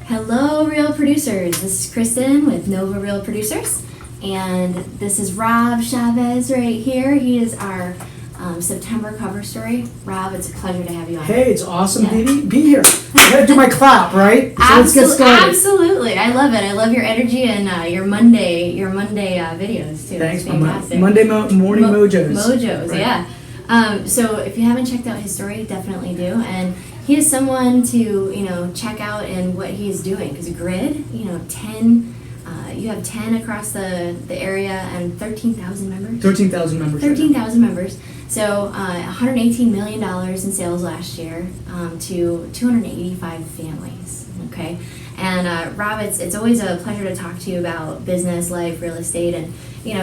Hello, Real Producers. This is Kristin with Nova Real Producers, and this is Rob Chevez right here. He is our September cover story. Rob, it's a pleasure to have you on. Hey, it's awesome to be here. I gotta do my clap, right? So let's get started. Absolutely, I love it. I love your energy and your Monday videos too. Thanks, it's fantastic. Monday morning mojos. Mojos, right. Yeah. So if you haven't checked out his story, definitely do. And he is someone to check out in what he's doing, because Grid, 10. You have 10 across the area and 13,000 members. 13,000 members. 13,000 members. So $118 million in sales last year to 285 families. Okay, and Rob, it's always a pleasure to talk to you about business, life, real estate, and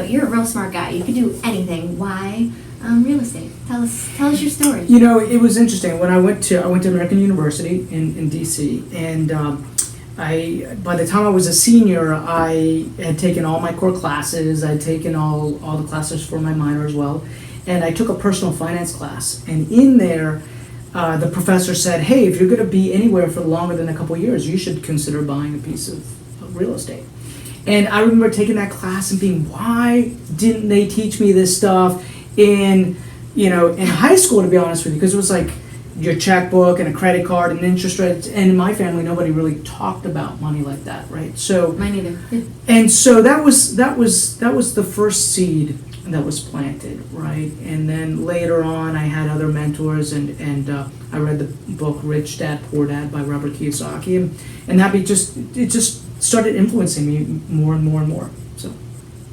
you're a real smart guy. You can do anything. Why real estate? Tell us your story. It was interesting when I went to American University in DC, and by the time I was a senior, I had taken all my core classes. I'd taken all the classes for my minor as well, and I took a personal finance class. And in there, the professor said, "Hey, if you're going to be anywhere for longer than a couple of years, you should consider buying a piece of real estate." And I remember taking that class and being, "Why didn't they teach me this stuff in high school?" To be honest with you, because it was like your checkbook and a credit card and interest rates, and in my family nobody really talked about money like that, right? So mine either. And so that was the first seed that was planted, right? And then later on I had other mentors, and I read the book Rich Dad Poor Dad by Robert Kiyosaki, and that it just started influencing me more and more and more. So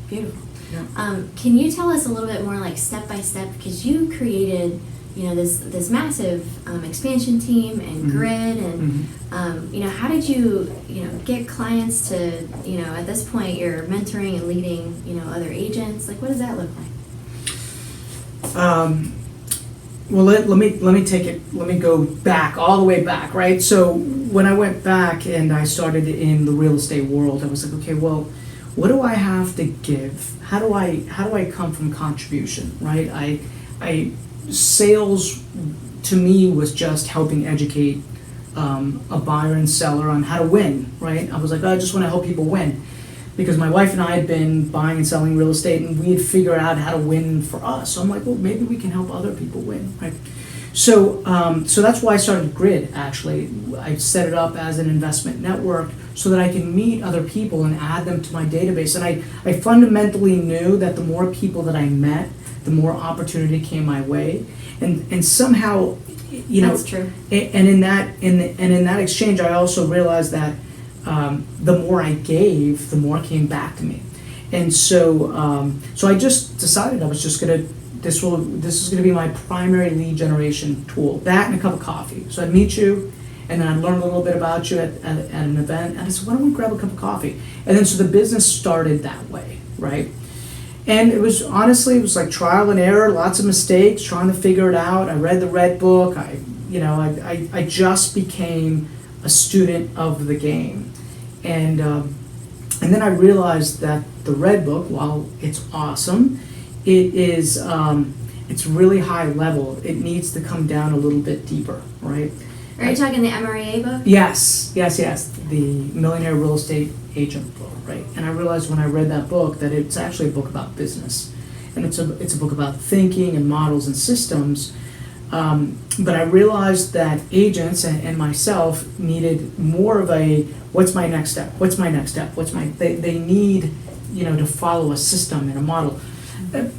beautiful. Yeah. Can you tell us a little bit more, like step by step, because you created this massive expansion team and Mm-hmm. Grid, and how did you get clients to at this point you're mentoring and leading other agents? Like, what does that look like? Well, let me go back, all the way back, right? So when I went back and I started in the real estate world, I was like, okay, well, what do I have to give? How do I come from contribution, right? I sales to me was just helping educate a buyer and seller on how to win, right? I was like, I just want to help people win, because my wife and I had been buying and selling real estate, and we had figured out how to win for us. So I'm like, well, maybe we can help other people win, right? So that's why I started Grid. Actually, I set it up as an investment network so that I can meet other people and add them to my database. And I fundamentally knew that the more people that I met, the more opportunity came my way, and somehow, That's true. And in that exchange, I also realized that the more I gave, the more came back to me, and so I just decided I was just gonna. This is gonna be my primary lead generation tool. That and a cup of coffee. So I'd meet you, and then I'd learn a little bit about you at an event, and I said, why don't we grab a cup of coffee? And then so the business started that way, right? And it was like trial and error, lots of mistakes, trying to figure it out. I read the Red Book. I just became a student of the game, and then I realized that the Red Book, while it's awesome, it's really high level. It needs to come down a little bit deeper, right? Are you talking the MREA book? Yes. The Millionaire Real Estate Agent book, right? And I realized when I read that book that it's actually a book about business, and it's a book about thinking and models and systems. But I realized that agents and myself needed more of a what's my next step? What's my next step? They need to follow a system and a model.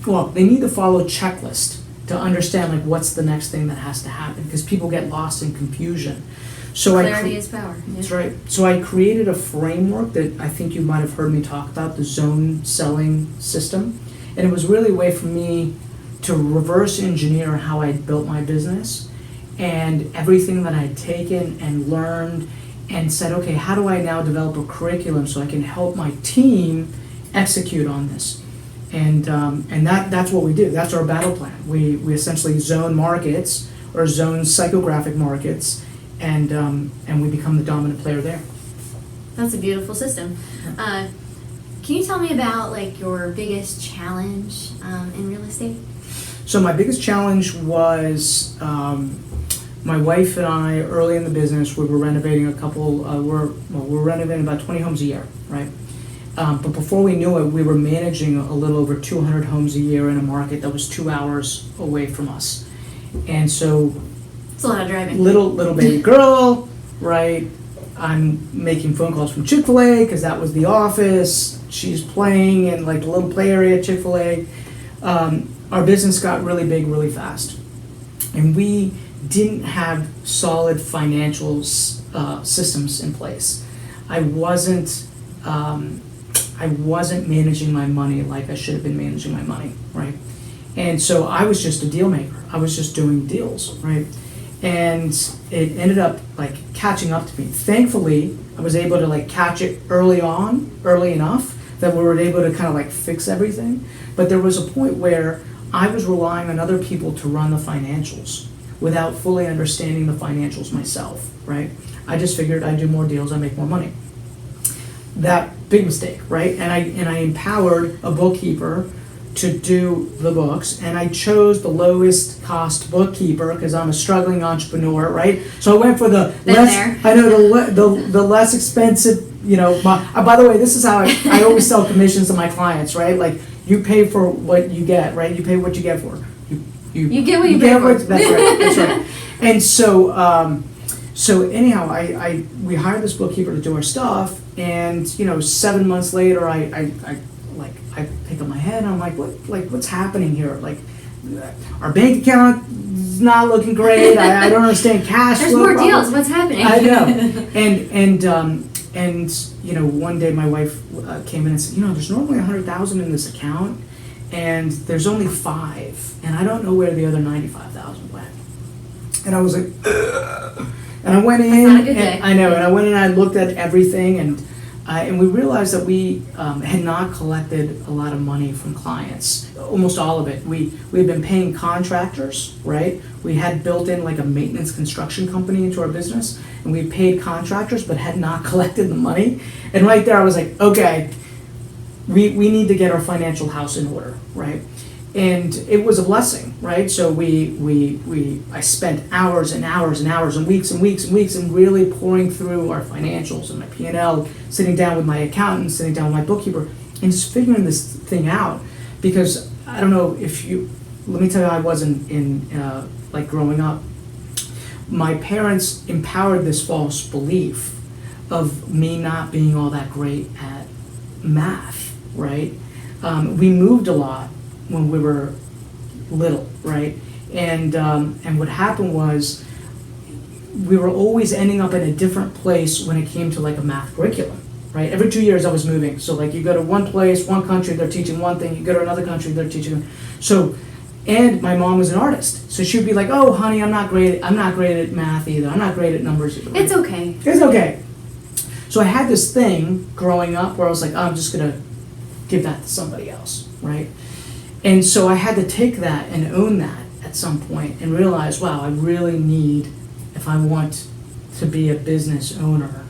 Well, they need to follow a checklist to understand like what's the next thing that has to happen, because people get lost in confusion. So clarity is power. That's right. So I created a framework that I think you might have heard me talk about, the zone selling system, and it was really a way for me to reverse engineer how I built my business and everything that I'd taken and learned, and said, okay, how do I now develop a curriculum so I can help my team execute on this? And that's what we do. That's our battle plan. We essentially zone markets or zone psychographic markets, and we become the dominant player there. That's a beautiful system. Can you tell me about like your biggest challenge in real estate? So my biggest challenge was my wife and I, early in the business, we were renovating we're renovating about 20 homes a year, right? But before we knew it, we were managing a little over 200 homes a year in a market that was 2 hours away from us. And so, It's a lot of driving. little baby girl, right? I'm making phone calls from Chick-fil-A because that was the office. She's playing in like the little play area at Chick-fil-A. Our business got really big really fast, and we didn't have solid financial systems in place. I wasn't managing my money like I should have been managing my money, right? And so I was just a deal maker. I was just doing deals, right? And it ended up like catching up to me. Thankfully, I was able to like catch it early enough that we were able to kind of like fix everything. But there was a point where I was relying on other people to run the financials without fully understanding the financials myself, right? I just figured I'd do more deals, I'd make more money. That big mistake, right? And I empowered a bookkeeper to do the books, and I chose the lowest cost bookkeeper because I'm a struggling entrepreneur, right? So I went for the the less expensive, by the way, this is how I always sell commissions to my clients, right? Like, you pay for what you get, right? You pay what you get for. You get what you pay for. That's right. And so anyhow, we hired this bookkeeper to do our stuff, and 7 months later, I pick up my head, and I'm like, what's happening here? Like, our bank account is not looking great. I don't understand cash flow. There's more deals. What's happening? I know. And one day my wife came in and said, there's normally 100,000 in this account, and there's only 5, and I don't know where the other 95,000 went. And I was like, ugh. And I went in. That's not a good day. I know. And I went in and I looked at everything, and we realized that we had not collected a lot of money from clients, almost all of it. We had been paying contractors, right? We had built in like a maintenance construction company into our business, and we paid contractors but had not collected the money. And right there I was like, okay, we need to get our financial house in order, right? And it was a blessing, right? So I spent hours and hours and hours and weeks and weeks and weeks and really pouring through our financials and my P&L, sitting down with my accountant, sitting down with my bookkeeper, and just figuring this thing out. Because I don't know let me tell you how I was in like growing up. My parents empowered this false belief of me not being all that great at math, right? We moved a lot when we were little, right? And what happened was we were always ending up in a different place when it came to like a math curriculum, right? Every 2 years I was moving. So like you go to one place, one country, they're teaching one thing. You go to another country, they're teaching. And my mom was an artist. So she'd be like, oh, honey, I'm not great at math either. I'm not great at numbers either. It's okay. It's okay. So I had this thing growing up where I was like, oh, I'm just going to give that to somebody else, right? And so I had to take that and own that at some point and realize, wow, I really need, if I want to be a business owner,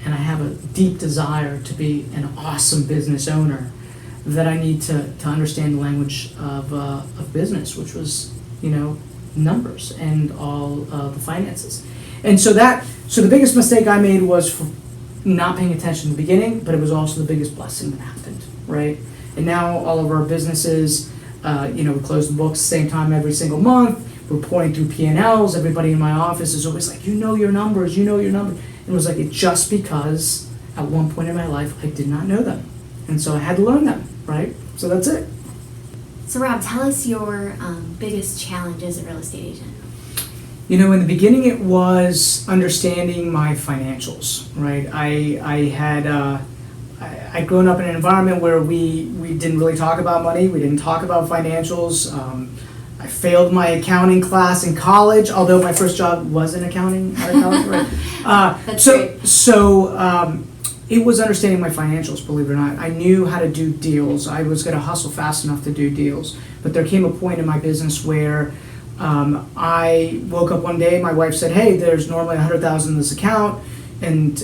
and I have a deep desire to be an awesome business owner, that I need to understand the language of business, which was, numbers and all the finances. And so the biggest mistake I made was for not paying attention in the beginning, but it was also the biggest blessing that happened, right? And now all of our businesses, we close the books the same time every single month. We're pouring through P&Ls. Everybody in my office is always like, your numbers, your numbers. And it was like, just because at one point in my life I did not know them. And so I had to learn them, right? So that's it. So Rob, tell us your biggest challenge as a real estate agent. In the beginning it was understanding my financials, right? I'd grown up in an environment where we didn't really talk about money. We didn't talk about financials. I failed my accounting class in college, although my first job was in accounting out of college. Right? That's great. So it was understanding my financials, believe it or not. I knew how to do deals. I was going to hustle fast enough to do deals. But there came a point in my business where I woke up one day, my wife said, hey, there's normally 100,000 in this account, and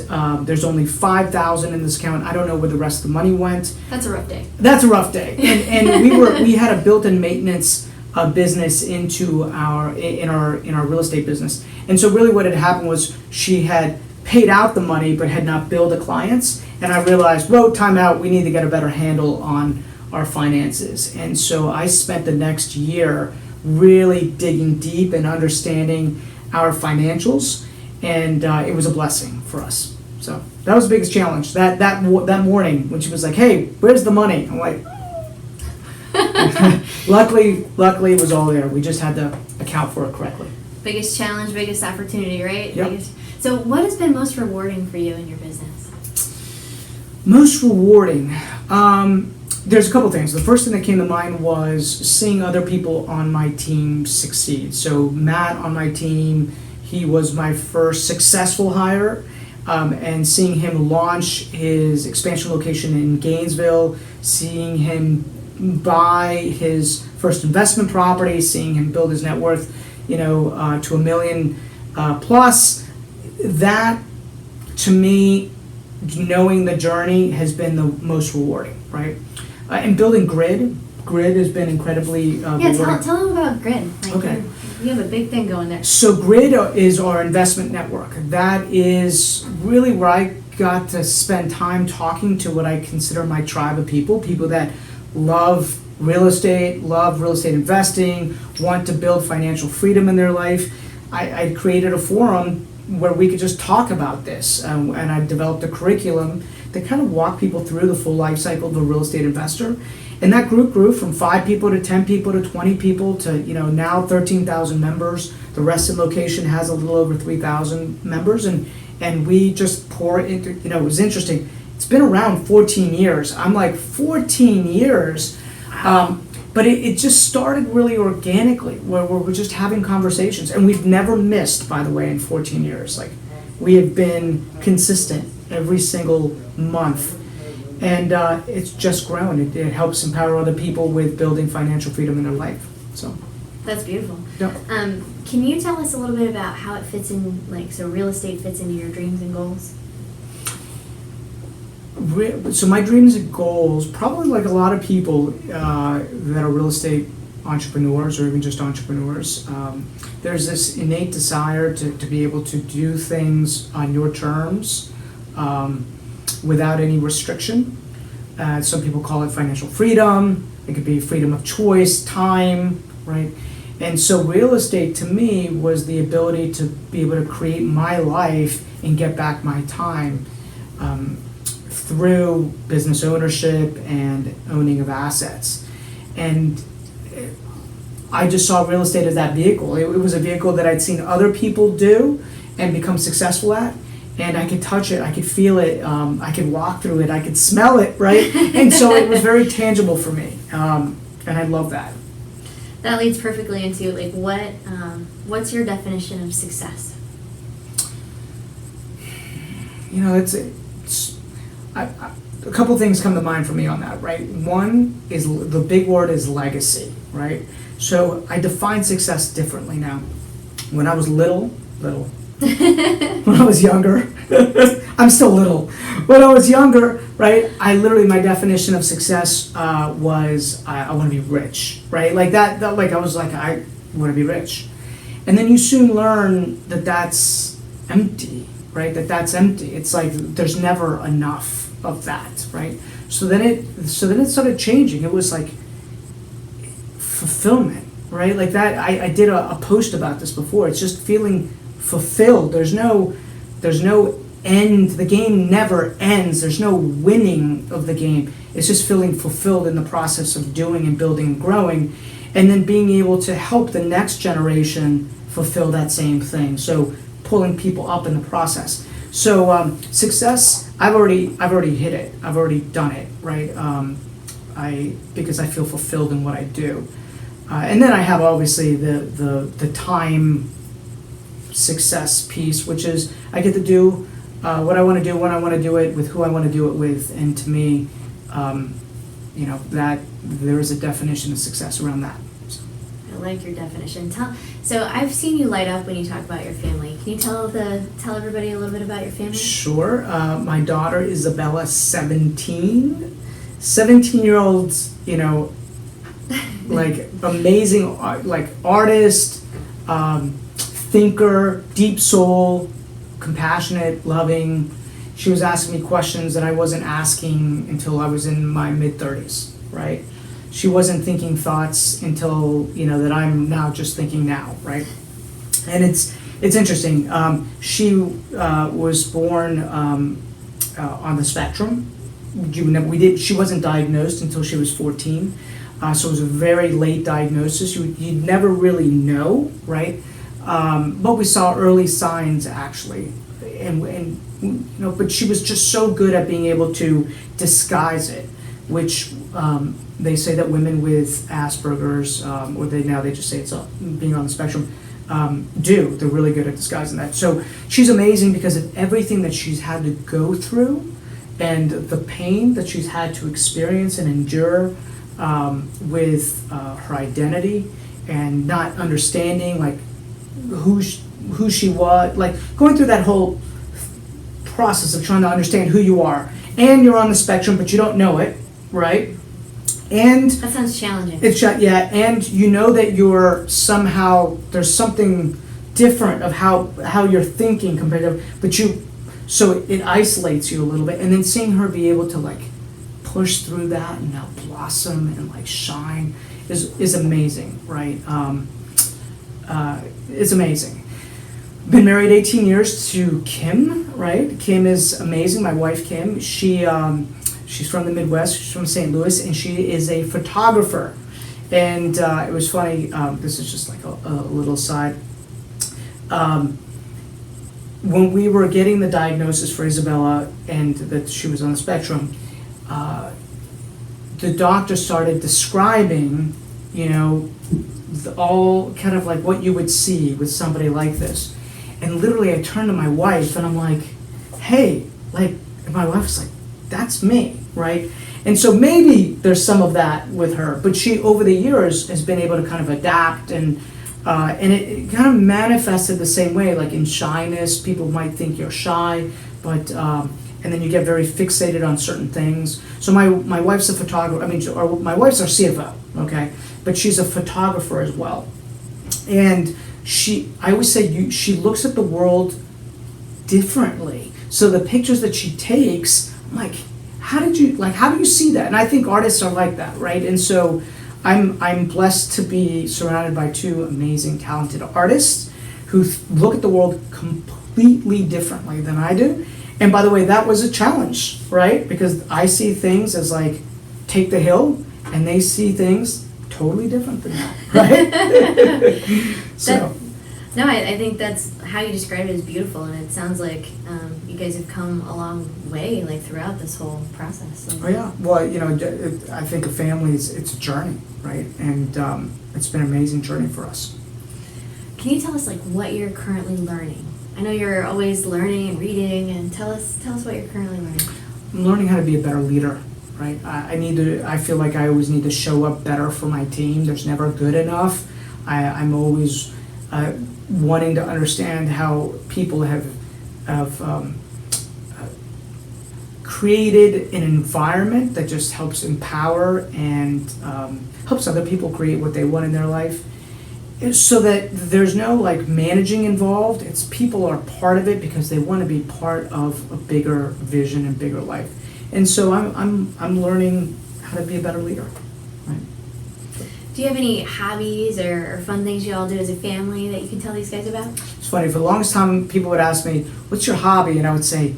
there's only 5,000 in this account. I don't know where the rest of the money went. That's a rough day. That's a rough day. And we had a built-in maintenance business into our real estate business. And so really what had happened was she had paid out the money but had not billed the clients. And I realized, whoa, time out, we need to get a better handle on our finances. And so I spent the next year really digging deep and understanding our financials, and it was a blessing for us. So that was the biggest challenge. That morning when she was like, "Hey, where's the money?" I'm like, luckily it was all there. We just had to account for it correctly. Biggest challenge, biggest opportunity, right? Yep. So what has been most rewarding for you in your business? Most rewarding. There's a couple things. The first thing that came to mind was seeing other people on my team succeed. So Matt on my team, he was my first successful hire, and seeing him launch his expansion location in Gainesville, seeing him buy his first investment property, seeing him build his net worth, to $1 million plus. That, to me, knowing the journey has been the most rewarding, right? And building Grid has been incredibly rewarding. Tell them about Grid. Okay. You have a big thing going there. So Grid is our investment network. That is really where I got to spend time talking to what I consider my tribe of people that love real estate investing, want to build financial freedom in their life. I created a forum where we could just talk about this, and I developed a curriculum that kind of walked people through the full life cycle of a real estate investor. And that group grew from 5 people to 10 people to 20 people to now 13,000 members. The Reston location has a little over 3,000 members, and we just pour into, it was interesting. It's been around 14 years. I'm like, 14 years? But it just started really organically, where we're just having conversations. And we've never missed, by the way, in 14 years. Like, we have been consistent every single month. And it's just grown. It helps empower other people with building financial freedom in their life. So that's beautiful. Yeah. Can you tell us a little bit about how it fits in, so real estate fits into your dreams and goals? So my dreams and goals, probably like a lot of people that are real estate entrepreneurs or even just entrepreneurs, there's this innate desire to be able to do things on your terms, without any restriction. Some people call it financial freedom. It could be freedom of choice, time, right? And so real estate to me was the ability to be able to create my life and get back my time through business ownership and owning of assets. And I just saw real estate as that vehicle. It was a vehicle that I'd seen other people do and become successful at. And I could touch it, I could feel it, I could walk through it, I could smell it, right? And so it was very tangible for me, and I love that. That leads perfectly into what's your definition of success? A couple things come to mind for me on that, right? One is the big word is legacy, right? So I define success differently now. When I was little. When I was younger, I'm still little. When I was younger, right, my definition of success was I want to be rich, right? Like that like I was like, I want to be rich. And then you soon learn that that's empty, right? That's empty. It's like there's never enough of that, right? So then it started changing. It was like fulfillment, right? Like that, I did a post about this before. It's just feeling fulfilled. There's no end. The game never ends. There's no winning of the game. It's just feeling fulfilled in the process of doing and building and growing, and then being able to help the next generation fulfill that same thing. So pulling people up in the process. So success, I've already hit it. I've already done it, right? Because I feel fulfilled in what I do, and then I have obviously the time success piece, which is I get to do what I want to do when I want to do it with who I want to do it with, and to me, that there is a definition of success around that. I like your definition. So I've seen you light up when you talk about your family. Can you tell everybody a little bit about your family? Sure. My daughter Isabella, 17. 17-year-old, like amazing, like artist, thinker, deep soul, compassionate, loving. She was asking me questions that I wasn't asking until I was in my mid-30s, right? She wasn't thinking thoughts until, that I'm now just thinking now, right? And it's interesting. She was born on the spectrum. She wasn't diagnosed until she was 14. So it was a very late diagnosis. You'd never really know, right? But we saw early signs actually, and but she was just so good at being able to disguise it, which they say that women with Asperger's, or they just say it's being on the spectrum, do. They're really good at disguising that. So she's amazing because of everything that she's had to go through, and the pain that she's had to experience and endure with her identity, and not understanding like who she was, like going through that whole process of trying to understand who you are, and you're on the spectrum but you don't know it, right? And that sounds challenging. And that you're somehow, there's something different of how you're thinking compared to, so it isolates you a little bit, and then seeing her be able to like push through that and now blossom and like shine is amazing, right? It's amazing. Been married 18 years to Kim, right? Kim is amazing. My wife Kim, she's from the Midwest. She's from St. Louis, and she is a photographer. And it was funny. This is just like a little side. When we were getting the diagnosis for Isabella and that she was on the spectrum, the doctor started describing, all kind of like what you would see with somebody like this. And literally I turned to my wife and I'm like, hey, like, and my wife was like, that's me, right? And so maybe there's some of that with her, but she over the years has been able to kind of adapt, and it kind of manifested the same way, like in shyness. People might think you're shy, but and then you get very fixated on certain things. So my wife's a photographer. My wife's our CFO, okay, but she's a photographer as well, and I always say she looks at the world differently. So the pictures that she takes, I'm like, how do you see that? And I think artists are like that, right? And so I'm blessed to be surrounded by two amazing, talented artists who look at the world completely differently than I do. And by the way, that was a challenge, right? Because I see things as like, take the hill, and they see things totally different than that, right? I think that's how you describe it is beautiful, and it sounds like you guys have come a long way, like throughout this whole process. Oh yeah, well, I think a family it's a journey, right? And it's been an amazing journey for us. Can you tell us like what you're currently learning? I know you're always learning and reading, and tell us what you're currently learning. I'm learning how to be a better leader, right? I feel like I always need to show up better for my team. There's never good enough. I'm always wanting to understand how people have created an environment that just helps empower and helps other people create what they want in their life, so that there's no like managing involved. It's people are part of it because they want to be part of a bigger vision and bigger life. And so I'm learning how to be a better leader. Right? Do you have any hobbies or fun things you all do as a family that you can tell these guys about? It's funny, for the longest time people would ask me, what's your hobby? And I would say,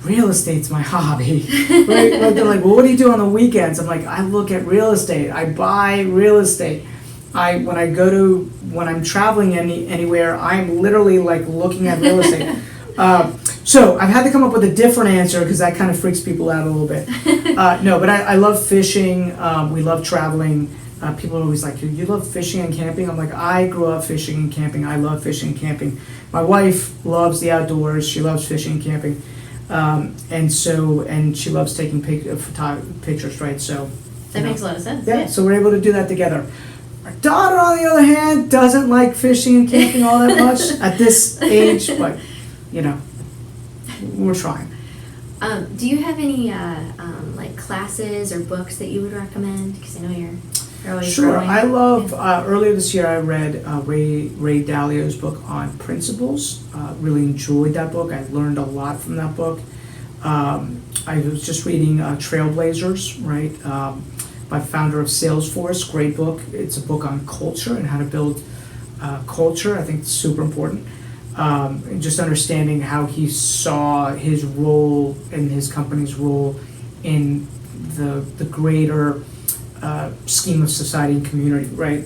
real estate's my hobby. Right? Like, they're like, well, what do you do on the weekends? I'm like, I look at real estate. I buy real estate. When I'm traveling anywhere, I'm literally like looking at real estate. So I've had to come up with a different answer because that kind of freaks people out a little bit. No, but I love fishing. We love traveling. People are always like, you love fishing and camping? I'm like, I grew up fishing and camping. I love fishing and camping. My wife loves the outdoors. She loves fishing and camping. And she loves taking pictures, right? So that makes a lot of sense. Yeah, so we're able to do that together. Our daughter, on the other hand, doesn't like fishing and camping all that much at this age, but, we're trying. Do you have any like classes or books that you would recommend? Because I know you're You're always Sure. growing. I love, Yeah. earlier this year I read Ray Dalio's book on principles. Really enjoyed that book. I learned a lot from that book. I was just reading Trailblazers, right, by founder of Salesforce. Great book. It's a book on culture and how to build culture. I think it's super important. And just understanding how he saw his role and his company's role in the greater scheme of society and community, right?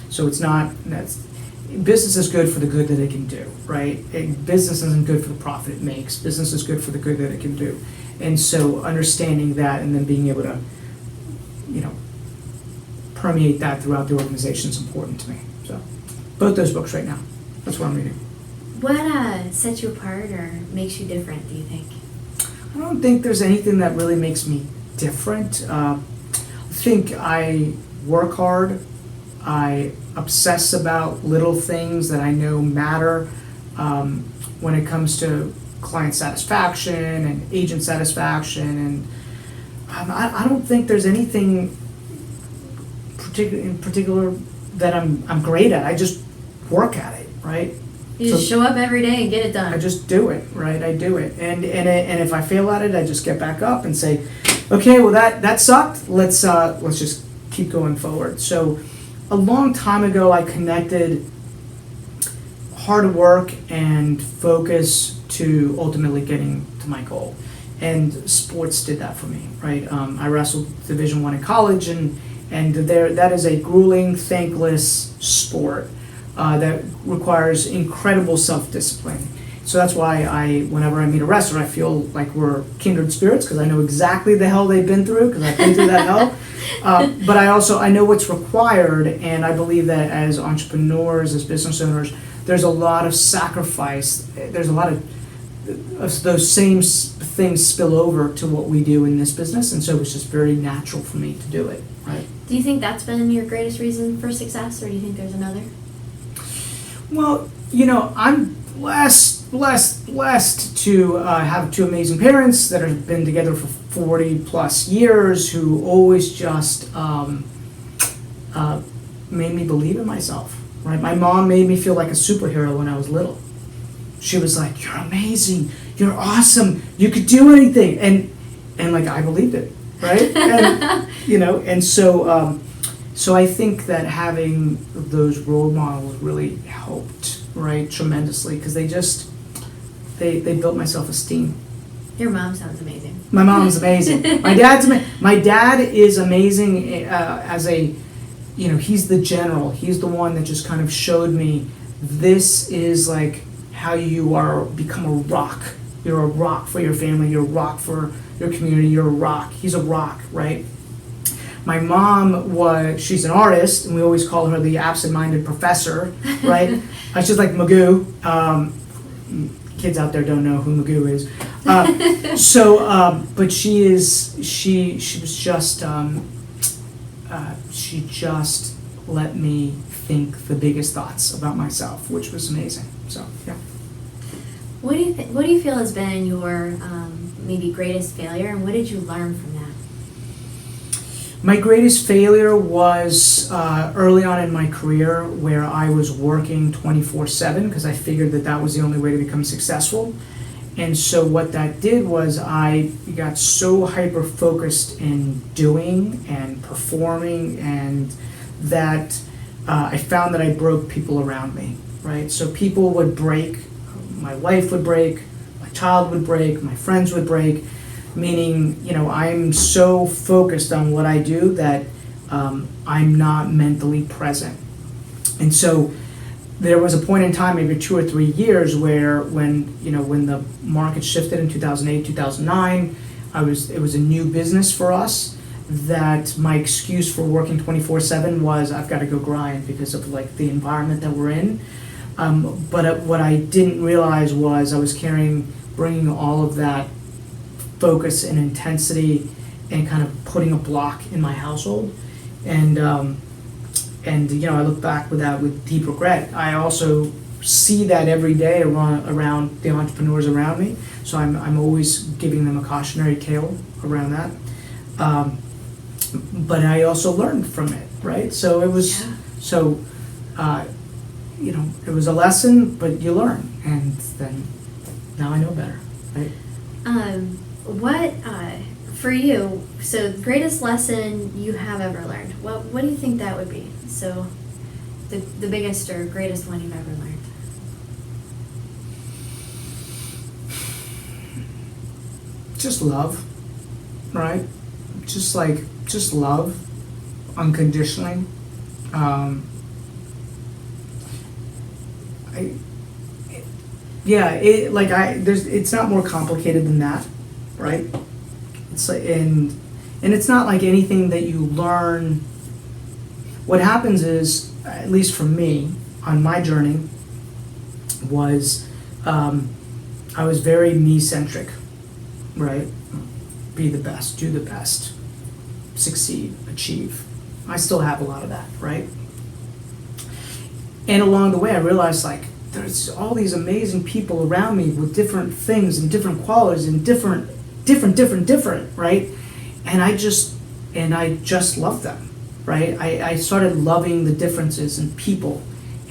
So it's not business is good for the good that it can do, right? Business isn't good for the profit it makes. Business is good for the good that it can do, and so understanding that and then being able to, permeate that throughout the organization is important to me. So, both those books right now. That's what I'm reading. What sets you apart or makes you different, do you think? I don't think there's anything that really makes me different. I think I work hard. I obsess about little things that I know matter when it comes to client satisfaction and agent satisfaction, and I don't think there's anything in particular that I'm great at. I just work at it, right? You just show up every day and get it done. I just do it, right? I do it, and if I fail at it, I just get back up and say, okay, well that sucked. Let's just keep going forward. So, a long time ago, I connected hard work and focus to ultimately getting to my goal, and sports did that for me, right? I wrestled Division I in college, and that is a grueling, thankless sport that requires incredible self-discipline. So that's why whenever I meet a wrestler, I feel like we're kindred spirits, because I know exactly the hell they've been through, because I've been through that hell. But I know what's required, and I believe that as entrepreneurs, as business owners, there's a lot of sacrifice. There's a lot of those same things spill over to what we do in this business, and so it's just very natural for me to do it, right? Do you think that's been your greatest reason for success, or do you think there's another? Well, I'm blessed to have two amazing parents that have been together for 40 plus years, who always just made me believe in myself, right? My mom made me feel like a superhero when I was little. She was like, "You're amazing, you're awesome, you could do anything," and like I believed it, right? And and so I think that having those role models really helped, right, tremendously, because they built my self-esteem. Your mom sounds amazing. My mom's amazing. My dad is amazing as a, he's the general. He's the one that just kind of showed me, this is like how you become a rock. You're a rock for your family. You're a rock for your community. You're a rock. He's a rock, right? My mom she's an artist, and we always call her the absent-minded professor, right? She's like Magoo. Kids out there don't know who Magoo is. But she just let me think the biggest thoughts about myself, which was amazing. So, yeah. What do you feel has been your maybe greatest failure, and what did you learn from that? My greatest failure was early on in my career, where I was working 24/7 because I figured that was the only way to become successful. And so what that did was I got so hyper-focused in doing and performing, and that I found that I broke people around me, right? So people would break, my wife would break, my child would break, my friends would break, meaning, I'm so focused on what I do that I'm not mentally present. And so there was a point in time, maybe 2 or 3 years, where when the market shifted in 2008, 2009, it was a new business for us, that my excuse for working 24/7 was I've got to go grind because of like the environment that we're in. But what I didn't realize was I was bringing all of that focus and intensity and kind of putting a block in my household, and I look back with deep regret. I also see that every day around the entrepreneurs around me, so I'm always giving them a cautionary tale around that. but I also learned from it, right? So it was, Yeah. so, it was a lesson, but you learn, and then now I know better, right? What for you? So, greatest lesson you have ever learned. What do you think that would be? So, the biggest or greatest one you've ever learned. Just love, right? Just love unconditionally. I, yeah, it's not more complicated than that, right? It's like, and it's not like anything that you learn. What happens is, at least for me, on my journey, was I was very me-centric, right? Be the best, do the best, succeed, achieve. I still have a lot of that, right? And along the way, I realized, like, there's all these amazing people around me with different things and different qualities and different, right? And I just love them, right? I started loving the differences in people,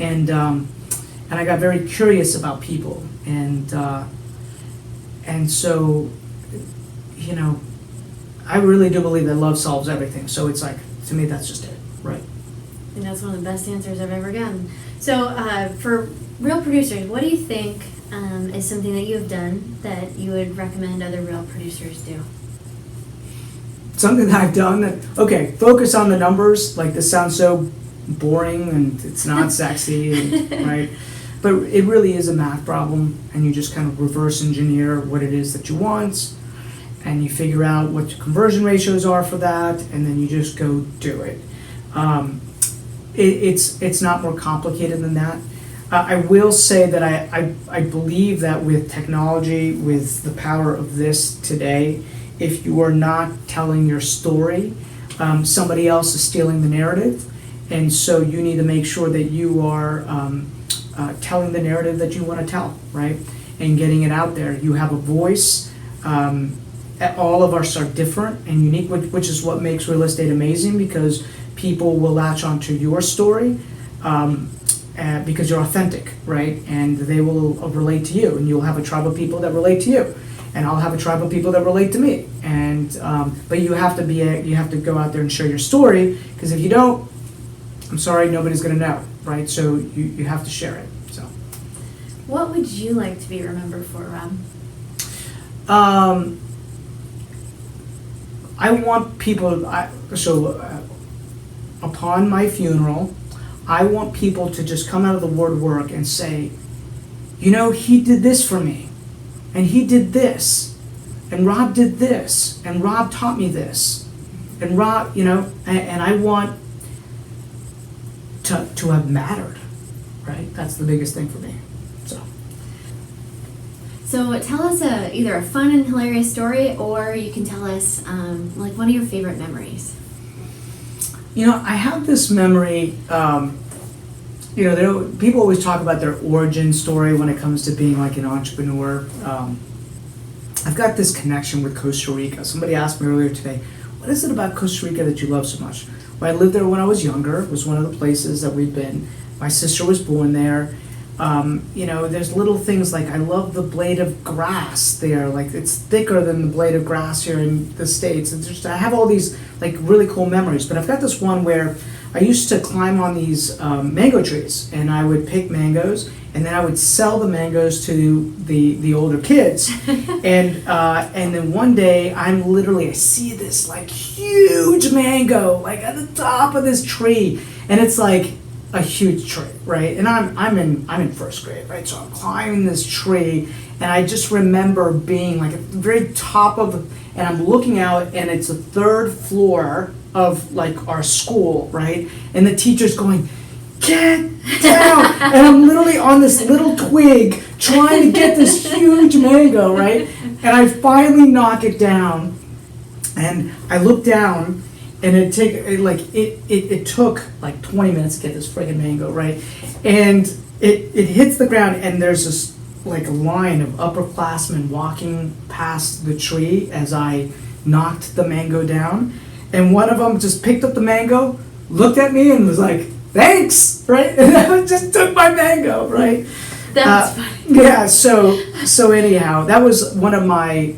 and I got very curious about people, and so, I really do believe that love solves everything. So it's like, to me, that's just it, right? I think that's one of the best answers I've ever gotten. So, for real producers, what do you think is something that you have done that you would recommend other real producers do? Something that I've done okay, focus on the numbers. Like, this sounds so boring and it's not sexy, right? But it really is a math problem, and you just kind of reverse engineer what it is that you want, and you figure out what your conversion ratios are for that, and then you just go do it. It's not more complicated than that. I will say that I believe that with technology, with the power of this today, if you are not telling your story, somebody else is stealing the narrative, and so you need to make sure that you are telling the narrative that you want to tell, right? And getting it out there. You have a voice. All of us are different and unique, which is what makes real estate amazing, because people will latch onto your story because you're authentic, right? And they will relate to you, and you'll have a tribe of people that relate to you, and I'll have a tribe of people that relate to me. And but you have to go out there and share your story, because if you don't, I'm sorry, nobody's going to know, right? So you have to share it. So, what would you like to be remembered for, Rob? I want people. Upon my funeral, I want people to just come out of the word work and say, he did this for me, and he did this, and Rob did this, and Rob taught me this, and Rob, and I want to have mattered, right? That's the biggest thing for me. So tell us either a fun and hilarious story, or you can tell us one of your favorite memories. I have this memory. People always talk about their origin story when it comes to being like an entrepreneur. I've got this connection with Costa Rica. Somebody asked me earlier today, what is it about Costa Rica that you love so much? Well, I lived there when I was younger. It was one of the places that we've been. My sister was born there. There's little things like, I love the blade of grass there. Like, it's thicker than the blade of grass here in the States. It's just, I have all these like really cool memories. But I've got this one where I used to climb on these mango trees, and I would pick mangoes, and then I would sell the mangoes to the older kids. and then one day I see this like huge mango like at the top of this tree, and it's like a huge tree, right? And I'm in first grade, right? So I'm climbing this tree, and I just remember being like at the very top and I'm looking out, and it's the third floor of like our school, right? And the teacher's going, "Get down!" And I'm literally on this little twig trying to get this huge mango, right? And I finally knock it down, and I look down, and it took like 20 minutes to get this friggin' mango, right? And it hits the ground, and there's this like a line of upperclassmen walking past the tree as I knocked the mango down. and one of them just picked up the mango, looked at me, and was like, "Thanks," right? And I just took my mango, right? That's funny. Yeah. So anyhow, that was one of my,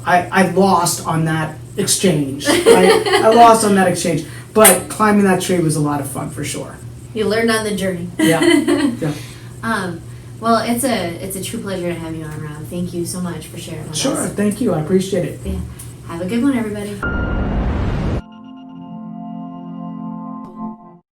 I lost on that exchange. I lost on that exchange, but climbing that tree was a lot of fun for sure. You learned on the journey. Yeah. Yeah. Well, it's a true pleasure to have you on, Rob. Thank you so much for sharing with us. Sure. Thank you. I appreciate it. Yeah. Have a good one, everybody.